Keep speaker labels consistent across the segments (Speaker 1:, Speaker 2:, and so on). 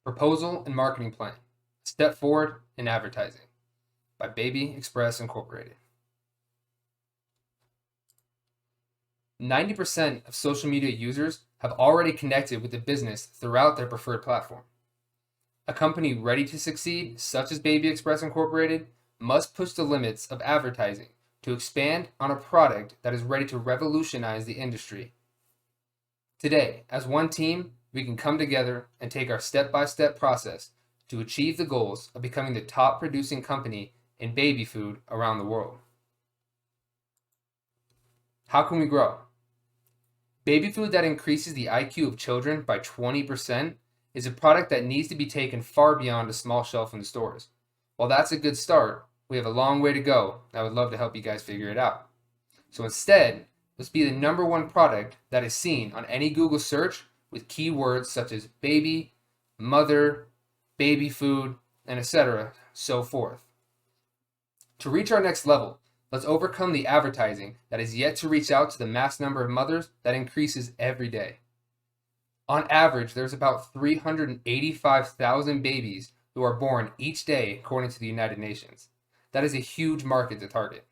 Speaker 1: Proposal and Marketing Plan: Step Forward in Advertising by Baby Express Incorporated. 90% of social media users have already connected with the business throughout their preferred platform. A company ready to succeed, such as Baby Express Incorporated, must push the limits of advertising to expand on a product that is ready to revolutionize the industry. Today, as one team, we can come together and take our step-by-step process to achieve the goals of becoming the top producing company in baby food around the world. How can we grow? Baby food that increases the IQ of children by 20% is a product that needs to be taken far beyond a small shelf in the stores. While that's a good start, we have a long way to go. I would love to help you guys figure it out. So instead, let's be the number one product that is seen on any Google search with keywords such as baby, mother, baby food, and etc., so forth. To reach our next level, let's overcome the advertising that is yet to reach out to the mass number of mothers that increases every day. On average, there's about 385,000 babies who are born each day according to the United Nations. That is a huge market to target.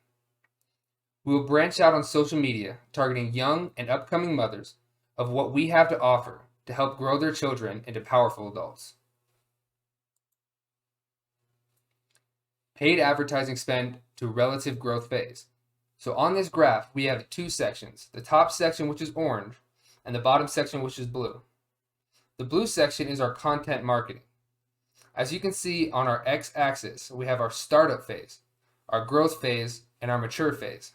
Speaker 1: We will branch out on social media, targeting young and upcoming mothers of what we have to offer to help grow their children into powerful adults. Paid advertising spend to relative growth phase. So on this graph, we have two sections, the top section, which is orange, and the bottom section, which is blue. The blue section is our content marketing. As you can see on our x-axis, we have our startup phase, our growth phase, and our mature phase.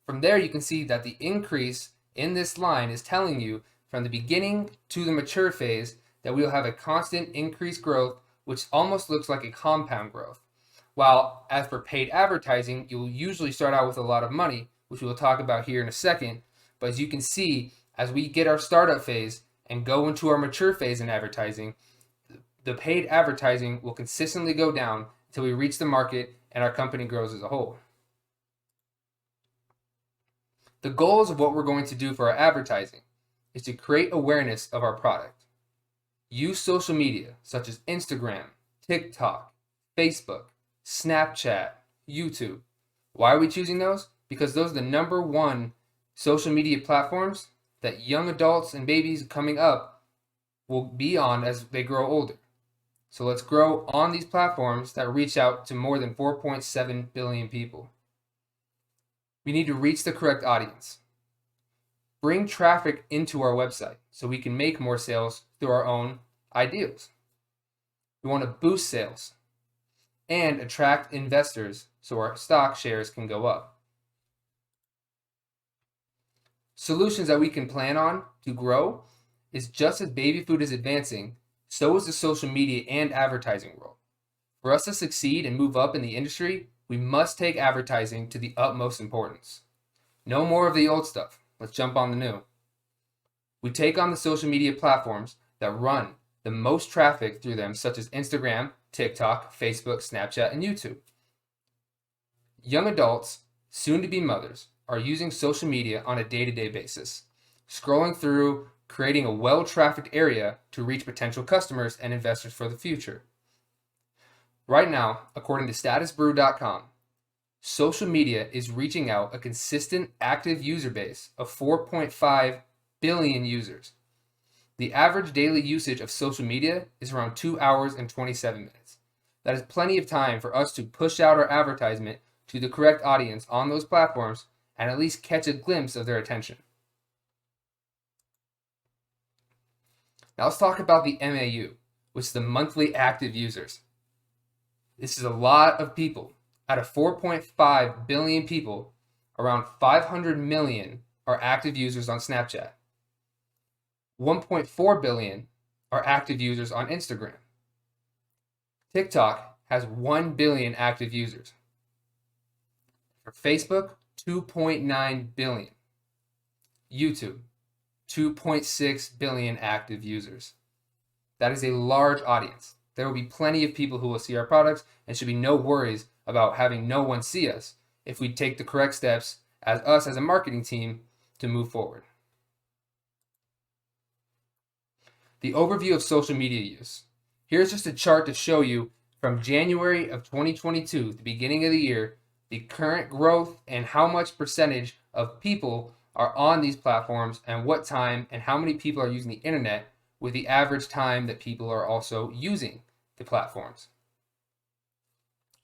Speaker 1: From there, you can see that the increase in this line is telling you from the beginning to the mature phase that we will have a constant increased growth, which almost looks like a compound growth. While as for paid advertising, you'll usually start out with a lot of money, which we will talk about here in a second. But as you can see, as we get our startup phase and go into our mature phase in advertising, the paid advertising will consistently go down until we reach the market and our company grows as a whole. The goals of what we're going to do for our advertising is to create awareness of our product. Use social media such as Instagram, TikTok, Facebook, Snapchat, YouTube. Why are we choosing those? Because those are the number one social media platforms that young adults and babies coming up will be on as they grow older. So let's grow on these platforms that reach out to more than 4.7 billion people. We need to reach the correct audience. Bring traffic into our website so we can make more sales through our own ideas. We want to boost sales and attract investors so our stock shares can go up. Solutions that we can plan on to grow is just as baby food is advancing, so is the social media and advertising world. For us to succeed and move up in the industry, we must take advertising to the utmost importance. No more of the old stuff. Let's jump on the new. We take on the social media platforms that run the most traffic through them, such as Instagram, TikTok, Facebook, Snapchat, and YouTube. Young adults, soon to be mothers, are using social media on a day-to-day basis, scrolling through, creating a well-trafficked area to reach potential customers and investors for the future. Right now, according to statusbrew.com, social media is reaching out a consistent active user base of 4.5 billion users. The average daily usage of social media is around 2 hours and 27 minutes. That is plenty of time for us to push out our advertisement to the correct audience on those platforms and at least catch a glimpse of their attention. Now let's talk about the MAU, which is the monthly active users. This is a lot of people. Out of 4.5 billion people, around 500 million are active users on Snapchat. 1.4 billion are active users on Instagram. TikTok has 1 billion active users. For Facebook, 2.9 billion. YouTube, 2.6 billion active users. That is a large audience. There will be plenty of people who will see our products and should be no worries about having no one see us if we take the correct steps as us as a marketing team to move forward. The overview of social media use. Here's just a chart to show you from January of 2022, the beginning of the year, the current growth and how much percentage of people are on these platforms and what time and how many people are using the internet, with the average time that people are also using the platforms.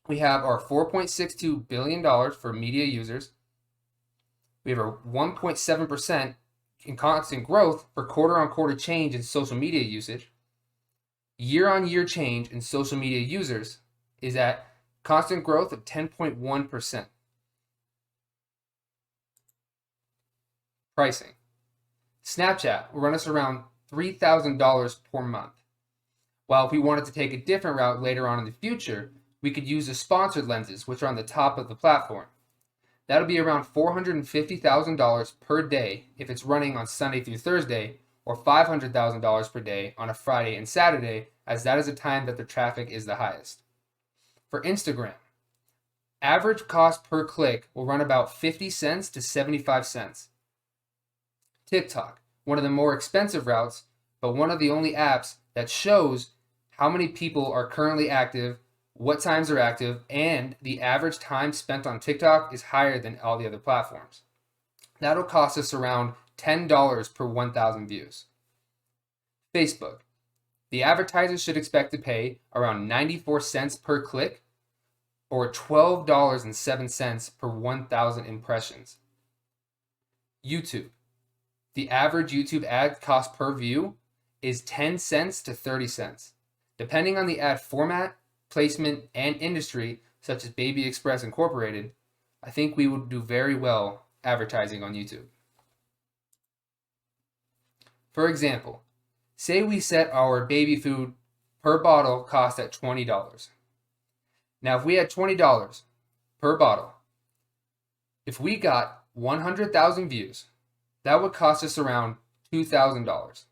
Speaker 1: We have our $4.62 billion for media users. We have our 1.7% in constant growth for quarter-on-quarter change in social media usage. Year-on-year change in social media users is at constant growth of 10.1%. Pricing. Snapchat will run us around $3,000 per month. While if we wanted to take a different route later on in the future, we could use the sponsored lenses, which are on the top of the platform. That'll be around $450,000 per day if it's running on Sunday through Thursday, or $500,000 per day on a Friday and Saturday, as that is the time that the traffic is the highest. For Instagram, average cost per click will run about 50 cents to 75 cents. TikTok, one of the more expensive routes, but one of the only apps that shows how many people are currently active, what times are active, and the average time spent on TikTok is higher than all the other platforms. That'll cost us around $10 per 1,000 views. Facebook. The advertisers should expect to pay around 94 cents per click, or $12.07 per 1,000 impressions. YouTube. The average YouTube ad cost per view is 10 cents to 30 cents. Depending on the ad format, placement, and industry, such as Baby Express Incorporated, I think we would do very well advertising on YouTube. For example, say we set our baby food per bottle cost at $20. Now, if we had $20 per bottle, if we got 100,000 views, that would cost us around $2,000.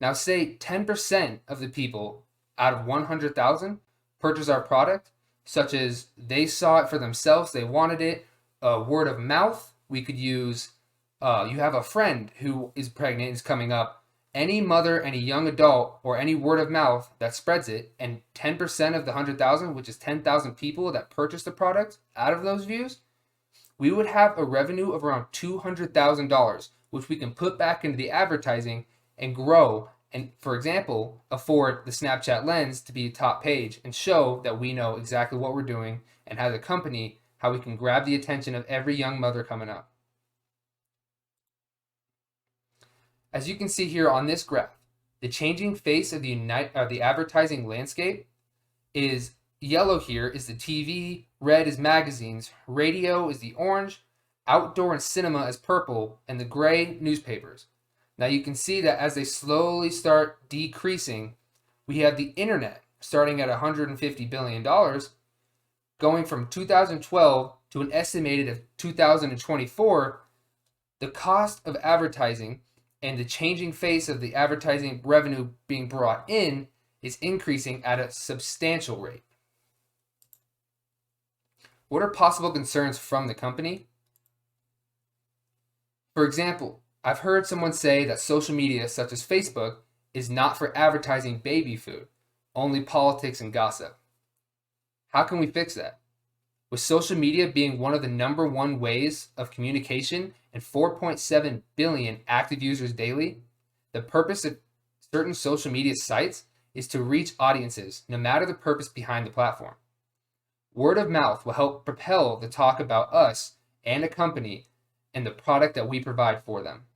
Speaker 1: Now, say 10% of the people out of 100,000 purchase our product, such as they saw it for themselves, they wanted it, word of mouth. We could use, you have a friend who is pregnant, is coming up, any mother, any young adult, or any word of mouth that spreads it, and 10% of the 100,000, which is 10,000 people that purchase the product out of those views, we would have a revenue of around $200,000, which we can put back into the advertising and grow, and, for example, afford the Snapchat lens to be top page and show that we know exactly what we're doing, and as a company, how we can grab the attention of every young mother coming up. As you can see here on this graph, the changing face of the advertising landscape is yellow here is the TV, red is magazines, radio is the orange, outdoor and cinema is purple, and the gray newspapers. Now you can see that as they slowly start decreasing, we have the internet starting at $150 billion, going from 2012 to an estimated of 2024. The cost of advertising and the changing face of the advertising revenue being brought in is increasing at a substantial rate. What are possible concerns from the company? For example, I've heard someone say that social media such as Facebook is not for advertising baby food, only politics and gossip. How can we fix that? With social media being one of the #1 ways of communication and 4.7 billion active users daily, the purpose of certain social media sites is to reach audiences, no matter the purpose behind the platform. Word of mouth will help propel the talk about us and a company and the product that we provide for them.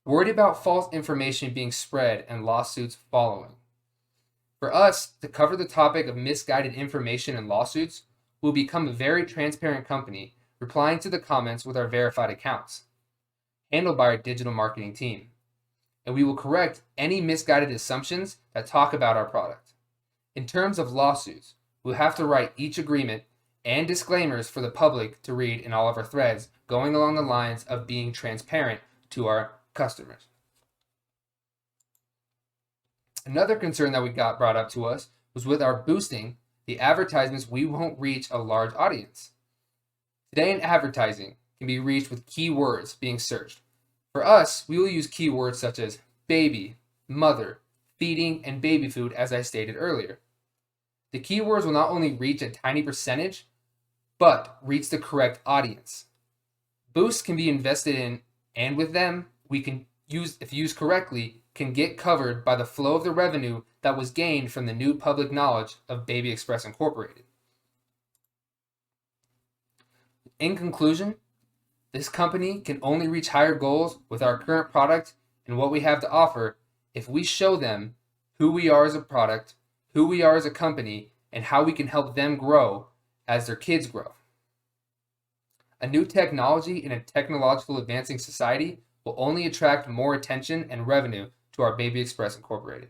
Speaker 1: Worried about false information being spread and lawsuits following. For us to cover the topic of misguided information and lawsuits, we'll become a very transparent company, replying to the comments with our verified accounts, handled by our digital marketing team. And we will correct any misguided assumptions that talk about our product. In terms of lawsuits, we'll have to write each agreement and disclaimers for the public to read in all of our threads, going along the lines of being transparent to our customers. Another concern that we got brought up to us was with our boosting the advertisements, we won't reach a large audience. Today in advertising can be reached with keywords being searched. For us, we will use keywords such as baby, mother, feeding, and baby food, as I stated earlier. The keywords will not only reach a tiny percentage, but reach the correct audience. Boosts can be invested in, and with them, we can use, if used correctly, can get covered by the flow of the revenue that was gained from the new public knowledge of Baby Express Incorporated. In conclusion, this company can only reach higher goals with our current product and what we have to offer if we show them who we are as a product, who we are as a company, and how we can help them grow as their kids grow. A new technology in a technological advancing society will only attract more attention and revenue to our Baby Express Incorporated.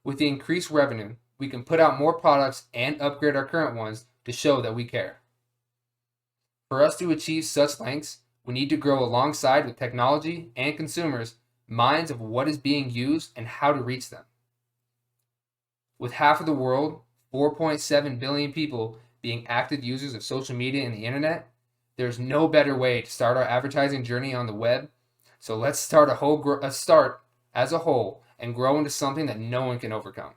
Speaker 1: With the increased revenue, we can put out more products and upgrade our current ones to show that we care. For us to achieve such lengths, we need to grow alongside with technology and consumers' minds of what is being used and how to reach them. With half of the world, 4.7 billion people, being active users of social media and the internet, there's no better way to start our advertising journey on the web. So let's start as a whole and grow into something that no one can overcome.